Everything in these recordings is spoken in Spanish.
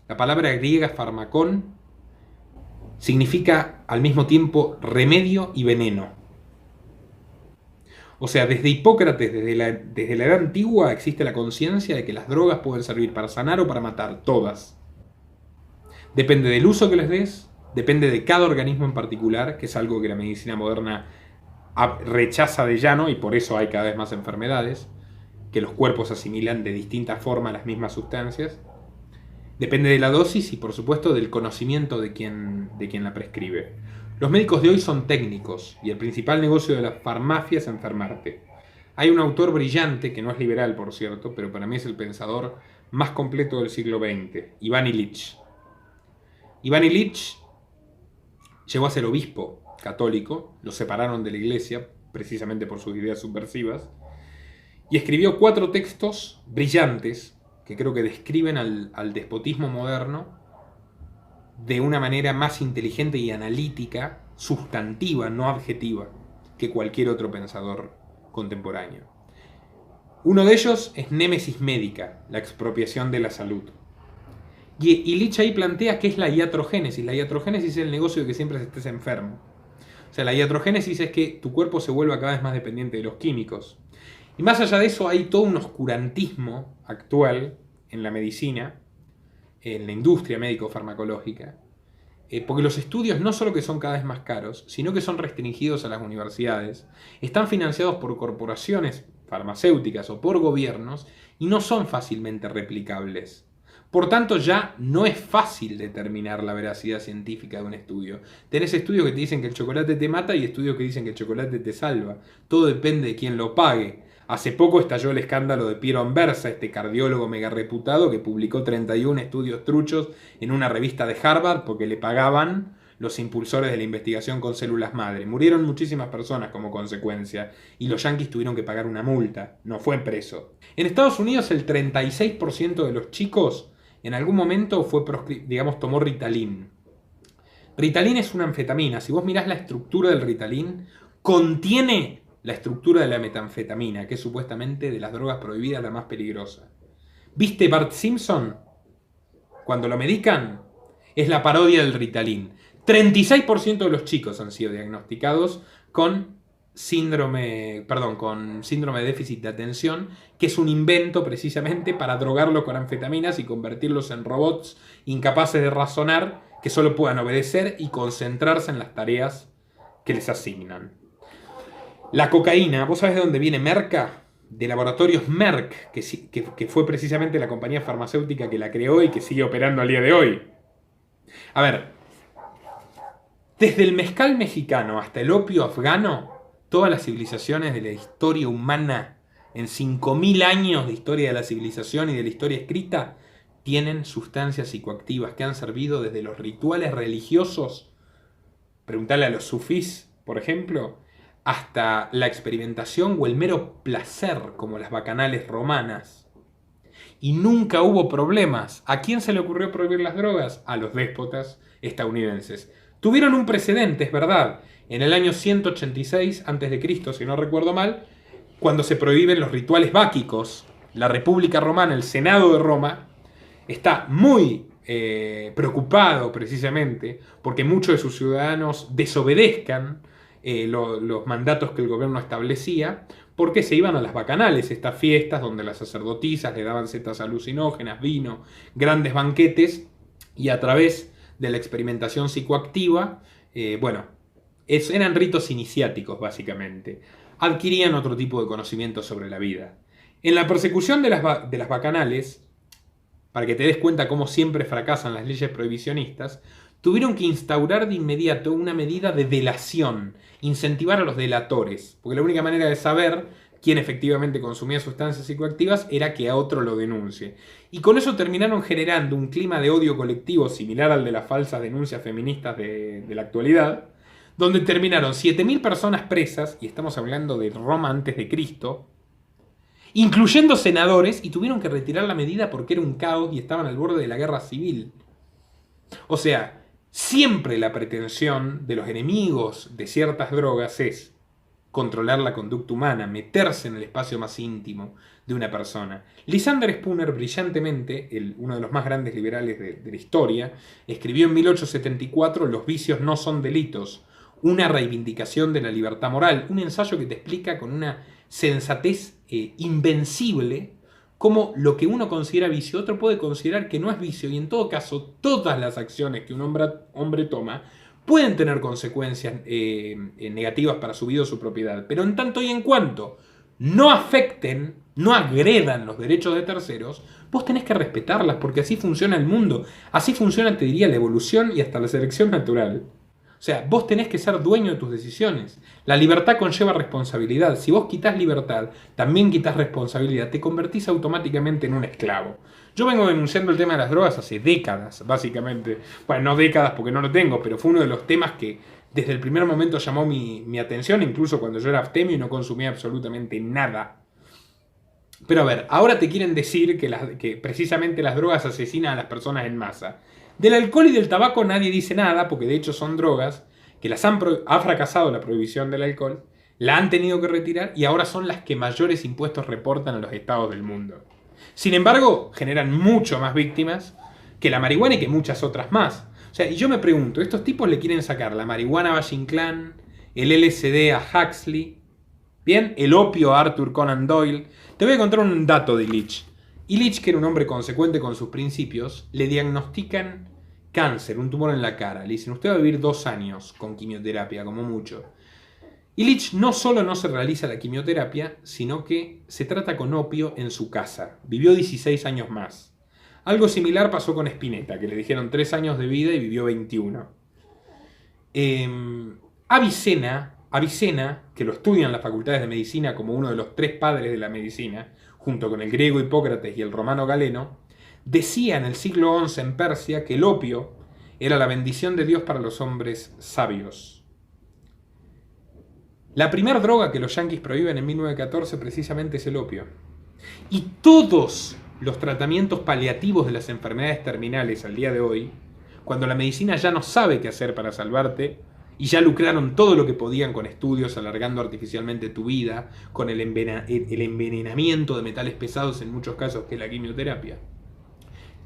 La palabra griega farmacón significa al mismo tiempo remedio y veneno. O sea, desde Hipócrates, desde la edad antigua, existe la conciencia de que las drogas pueden servir para sanar o para matar, todas. Depende del uso que les des, depende de cada organismo en particular, que es algo que la medicina moderna rechaza de llano y por eso hay cada vez más enfermedades, que los cuerpos asimilan de distinta forma las mismas sustancias. Depende de la dosis y por supuesto del conocimiento de quien la prescribe. Los médicos de hoy son técnicos y el principal negocio de la farmacia es enfermarte. Hay un autor brillante, que no es liberal por cierto, pero para mí es el pensador más completo del siglo XX, Iván Ilich. Iván Ilich llegó a ser obispo católico, lo separaron de la iglesia precisamente por sus ideas subversivas, y escribió 4 textos brillantes que creo que describen al despotismo moderno de una manera más inteligente y analítica, sustantiva, no objetiva, que cualquier otro pensador contemporáneo. Uno de ellos es Némesis Médica, la expropiación de la salud. Y Ilich ahí plantea qué es la iatrogénesis. La iatrogénesis es el negocio de que siempre estés enfermo. O sea, la iatrogénesis es que tu cuerpo se vuelva cada vez más dependiente de los químicos. Y más allá de eso hay todo un oscurantismo actual en la medicina, en la industria médico-farmacológica, porque los estudios no solo que son cada vez más caros, sino que son restringidos a las universidades, están financiados por corporaciones farmacéuticas o por gobiernos y no son fácilmente replicables. Por tanto, ya no es fácil determinar la veracidad científica de un estudio. Tenés estudios que te dicen que el chocolate te mata y estudios que dicen que el chocolate te salva. Todo depende de quién lo pague. Hace poco estalló el escándalo de Piero Anversa, este cardiólogo mega reputado que publicó 31 estudios truchos en una revista de Harvard porque le pagaban los impulsores de la investigación con células madre. Murieron muchísimas personas como consecuencia y los yanquis tuvieron que pagar una multa. No fue preso. En Estados Unidos el 36% de los chicos en algún momento tomó Ritalin. Ritalin es una anfetamina. Si vos mirás la estructura del Ritalin, contiene la estructura de la metanfetamina, que es supuestamente de las drogas prohibidas la más peligrosa. ¿Viste Bart Simpson? Cuando lo medican, es la parodia del Ritalin. 36% de los chicos han sido diagnosticados con síndrome de déficit de atención, que es un invento precisamente para drogarlos con anfetaminas y convertirlos en robots incapaces de razonar, que solo puedan obedecer y concentrarse en las tareas que les asignan. La cocaína, ¿vos sabés de dónde viene Merca? De Laboratorios Merck, que fue precisamente la compañía farmacéutica que la creó y que sigue operando al día de hoy. A ver, desde el mezcal mexicano hasta el opio afgano, todas las civilizaciones de la historia humana, en 5000 años de historia de la civilización y de la historia escrita, tienen sustancias psicoactivas que han servido desde los rituales religiosos, preguntarle a los sufís, por ejemplo, hasta la experimentación o el mero placer, como las bacanales romanas. Y nunca hubo problemas. ¿A quién se le ocurrió prohibir las drogas? A los déspotas estadounidenses. Tuvieron un precedente, es verdad, en el año 186 a.C., si no recuerdo mal, cuando se prohíben los rituales báquicos. La República Romana, el Senado de Roma, está muy preocupado precisamente porque muchos de sus ciudadanos desobedezcan los mandatos que el gobierno establecía, porque se iban a las bacanales, estas fiestas donde las sacerdotisas le daban setas alucinógenas, vino, grandes banquetes, y a través de la experimentación psicoactiva, eran ritos iniciáticos básicamente, adquirían otro tipo de conocimiento sobre la vida. En la persecución de las bacanales, para que te des cuenta cómo siempre fracasan las leyes prohibicionistas, tuvieron que instaurar de inmediato una medida de delación, incentivar a los delatores, porque la única manera de saber quién efectivamente consumía sustancias psicoactivas era que a otro lo denuncie. Y con eso terminaron generando un clima de odio colectivo similar al de las falsas denuncias feministas de la actualidad, donde terminaron 7000 personas presas, y estamos hablando de Roma antes de Cristo, incluyendo senadores, y tuvieron que retirar la medida porque era un caos y estaban al borde de la guerra civil. O sea, siempre la pretensión de los enemigos de ciertas drogas es controlar la conducta humana, meterse en el espacio más íntimo de una persona. Lysander Spooner, brillantemente, uno de los más grandes liberales de la historia, escribió en 1874 Los vicios no son delitos, una reivindicación de la libertad moral, un ensayo que te explica con una sensatez invencible cómo lo que uno considera vicio, otro puede considerar que no es vicio, y en todo caso, todas las acciones que un hombre toma pueden tener consecuencias negativas para su vida o su propiedad, pero en tanto y en cuanto no afecten, no agredan los derechos de terceros, vos tenés que respetarlas, porque así funciona el mundo, así funciona, te diría, la evolución y hasta la selección natural. O sea, vos tenés que ser dueño de tus decisiones. La libertad conlleva responsabilidad. Si vos quitás libertad, también quitás responsabilidad. Te convertís automáticamente en un esclavo. Yo vengo denunciando el tema de las drogas hace décadas, básicamente. Bueno, no décadas porque no lo tengo, pero fue uno de los temas que desde el primer momento llamó mi atención, incluso cuando yo era abstemio y no consumía absolutamente nada. Pero a ver, ahora te quieren decir que precisamente las drogas asesinan a las personas en masa. Del alcohol y del tabaco nadie dice nada, porque de hecho son drogas que ha fracasado la prohibición del alcohol, la han tenido que retirar y ahora son las que mayores impuestos reportan a los estados del mundo. Sin embargo, generan mucho más víctimas que la marihuana y que muchas otras más. O sea, y yo me pregunto, estos tipos le quieren sacar la marihuana a Valle Inclán, el LSD a Huxley, ¿bien? El opio a Arthur Conan Doyle. Te voy a contar un dato de Illich. Illich, que era un hombre consecuente con sus principios, le diagnostican cáncer, un tumor en la cara. Le dicen, usted va a vivir 2 años con quimioterapia, como mucho. Illich no solo no se realiza la quimioterapia, sino que se trata con opio en su casa. Vivió 16 años más. Algo similar pasó con Spinetta, que le dijeron 3 años de vida y vivió 21. Avicena, que lo estudian en las facultades de medicina como uno de los 3 padres de la medicina, junto con el griego Hipócrates y el romano Galeno, decía en el siglo XI en Persia que el opio era la bendición de Dios para los hombres sabios. La primera droga que los yanquis prohíben en 1914 precisamente es el opio. Y todos los tratamientos paliativos de las enfermedades terminales al día de hoy, cuando la medicina ya no sabe qué hacer para salvarte, y ya lucraron todo lo que podían con estudios alargando artificialmente tu vida, con el envenenamiento de metales pesados en muchos casos, que es la quimioterapia.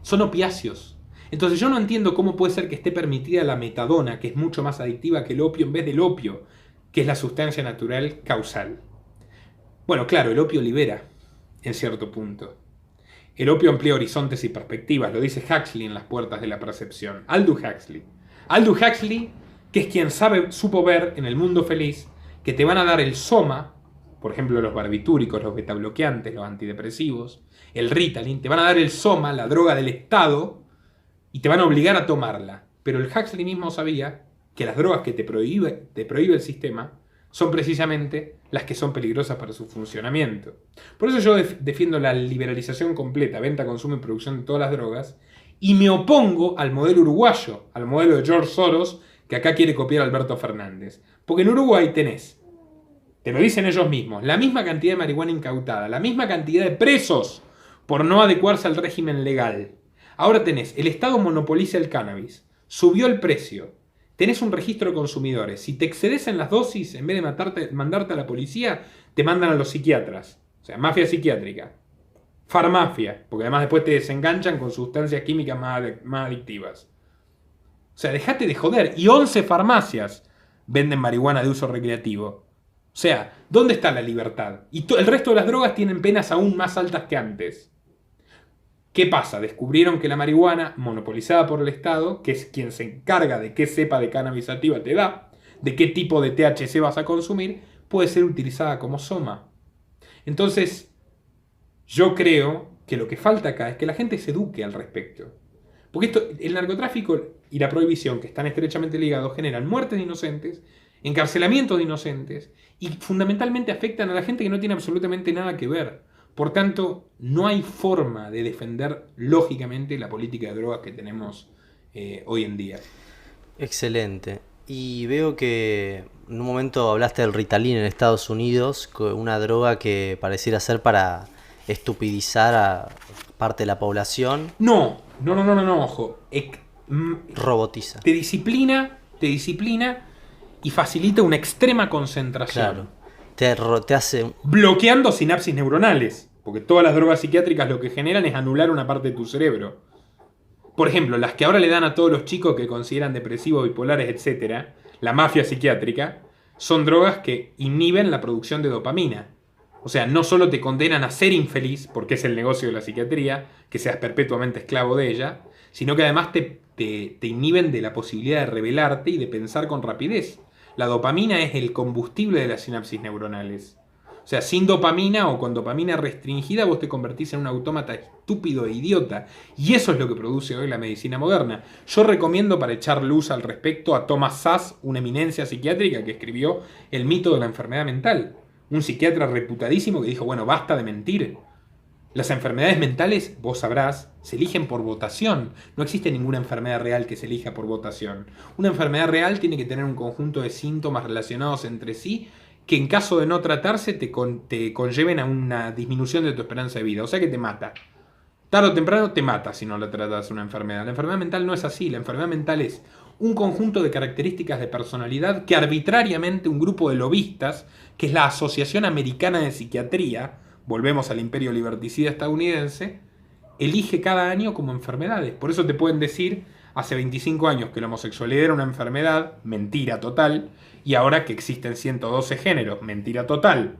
Son opiáceos. Entonces yo no entiendo cómo puede ser que esté permitida la metadona, que es mucho más adictiva que el opio, en vez del opio, que es la sustancia natural causal. Bueno, claro, el opio libera, en cierto punto. El opio amplía horizontes y perspectivas, lo dice Huxley en Las puertas de la percepción. Aldous Huxley, que es quien supo ver en El mundo feliz que te van a dar el soma, por ejemplo los barbitúricos, los betabloqueantes, los antidepresivos, el Ritalin, te van a dar el soma, la droga del Estado, y te van a obligar a tomarla. Pero el Huxley mismo sabía que las drogas que te prohíbe el sistema son precisamente las que son peligrosas para su funcionamiento. Por eso yo defiendo la liberalización completa, venta, consumo y producción de todas las drogas, y me opongo al modelo uruguayo, al modelo de George Soros, que acá quiere copiar Alberto Fernández. Porque en Uruguay tenés, te lo dicen ellos mismos, la misma cantidad de marihuana incautada, la misma cantidad de presos por no adecuarse al régimen legal. Ahora tenés, el Estado monopoliza el cannabis, subió el precio, tenés un registro de consumidores. Si te excedes en las dosis, en vez de mandarte a la policía, te mandan a los psiquiatras. O sea, mafia psiquiátrica. Farmafia, porque además después te desenganchan con sustancias químicas más adictivas. O sea, dejate de joder. Y 11 farmacias venden marihuana de uso recreativo. O sea, ¿dónde está la libertad? Y el resto de las drogas tienen penas aún más altas que antes. ¿Qué pasa? Descubrieron que la marihuana, monopolizada por el Estado, que es quien se encarga de qué cepa de cannabis sativa te da, de qué tipo de THC vas a consumir, puede ser utilizada como soma. Entonces, yo creo que lo que falta acá es que la gente se eduque al respecto. Porque el narcotráfico y la prohibición, que están estrechamente ligados, generan muertes de inocentes, encarcelamientos de inocentes, y fundamentalmente afectan a la gente que no tiene absolutamente nada que ver. Por tanto, no hay forma de defender lógicamente la política de drogas que tenemos hoy en día. Excelente. Y veo que en un momento hablaste del Ritalin en Estados Unidos, una droga que pareciera ser para estupidizar a parte de la población. No, ojo. Robotiza. Te disciplina y facilita una extrema concentración. Claro. te hace... Bloqueando sinapsis neuronales. Porque todas las drogas psiquiátricas lo que generan es anular una parte de tu cerebro. Por ejemplo, las que ahora le dan a todos los chicos que consideran depresivos, bipolares, etc., la mafia psiquiátrica, son drogas que inhiben la producción de dopamina. O sea, no solo te condenan a ser infeliz, porque es el negocio de la psiquiatría, que seas perpetuamente esclavo de ella, sino que además te inhiben de la posibilidad de rebelarte y de pensar con rapidez. La dopamina es el combustible de las sinapsis neuronales. O sea, sin dopamina o con dopamina restringida vos te convertís en un autómata estúpido e idiota. Y eso es lo que produce hoy la medicina moderna. Yo recomiendo para echar luz al respecto a Thomas Szasz, una eminencia psiquiátrica que escribió El mito de la enfermedad mental. Un psiquiatra reputadísimo que dijo, bueno, basta de mentir. Las enfermedades mentales, vos sabrás, se eligen por votación. No existe ninguna enfermedad real que se elija por votación. Una enfermedad real tiene que tener un conjunto de síntomas relacionados entre sí que en caso de no tratarse te conlleven a una disminución de tu esperanza de vida. O sea que te mata. Tarde o temprano te mata si no la tratas una enfermedad. La enfermedad mental no es así. La enfermedad mental es un conjunto de características de personalidad que arbitrariamente un grupo de lobistas, que es la Asociación Americana de Psiquiatría, volvemos al imperio liberticida estadounidense, elige cada año como enfermedades. Por eso te pueden decir hace 25 años que la homosexualidad era una enfermedad, mentira total, y ahora que existen 112 géneros, mentira total.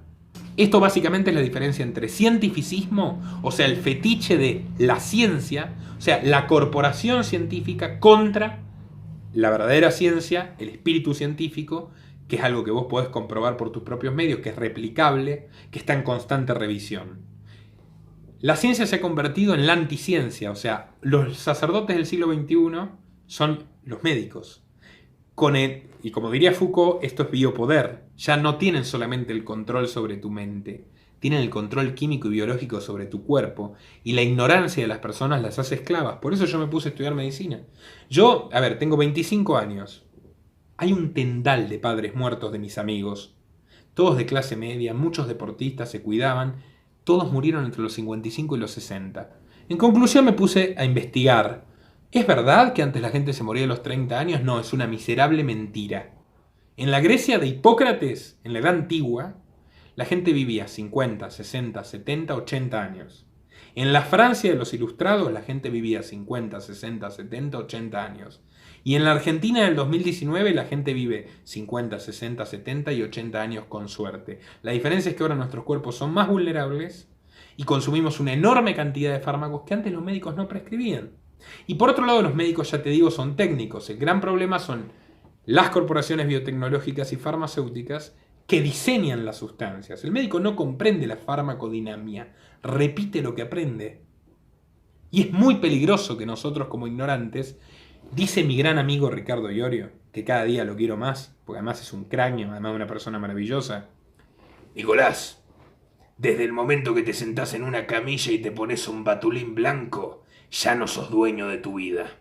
Esto básicamente es la diferencia entre cientificismo, o sea, el fetiche de la ciencia, o sea, la corporación científica, contra la verdadera ciencia, el espíritu científico, que es algo que vos podés comprobar por tus propios medios, que es replicable, que está en constante revisión. La ciencia se ha convertido en la anticiencia, o sea, los sacerdotes del siglo XXI son los médicos. Y como diría Foucault, esto es biopoder. Ya no tienen solamente el control sobre tu mente, tienen el control químico y biológico sobre tu cuerpo. Y la ignorancia de las personas las hace esclavas. Por eso yo me puse a estudiar medicina. Yo, tengo 25 años. Hay un tendal de padres muertos de mis amigos. Todos de clase media, muchos deportistas, se cuidaban. Todos murieron entre los 55 y los 60. En conclusión me puse a investigar. ¿Es verdad que antes la gente se moría a los 30 años? No, es una miserable mentira. En la Grecia de Hipócrates, en la Edad Antigua, la gente vivía 50, 60, 70, 80 años. En la Francia de los Ilustrados, la gente vivía 50, 60, 70, 80 años. Y en la Argentina del 2019, la gente vive 50, 60, 70 y 80 años con suerte. La diferencia es que ahora nuestros cuerpos son más vulnerables y consumimos una enorme cantidad de fármacos que antes los médicos no prescribían. Y por otro lado, los médicos, ya te digo, son técnicos. El gran problema son las corporaciones biotecnológicas y farmacéuticas que diseñan las sustancias. El médico no comprende la farmacodinamia, repite lo que aprende. Y es muy peligroso que nosotros como ignorantes, dice mi gran amigo Ricardo Iorio, que cada día lo quiero más, porque además es un cráneo, además una persona maravillosa. Nicolás, desde el momento que te sentás en una camilla y te pones un batulín blanco, ya no sos dueño de tu vida.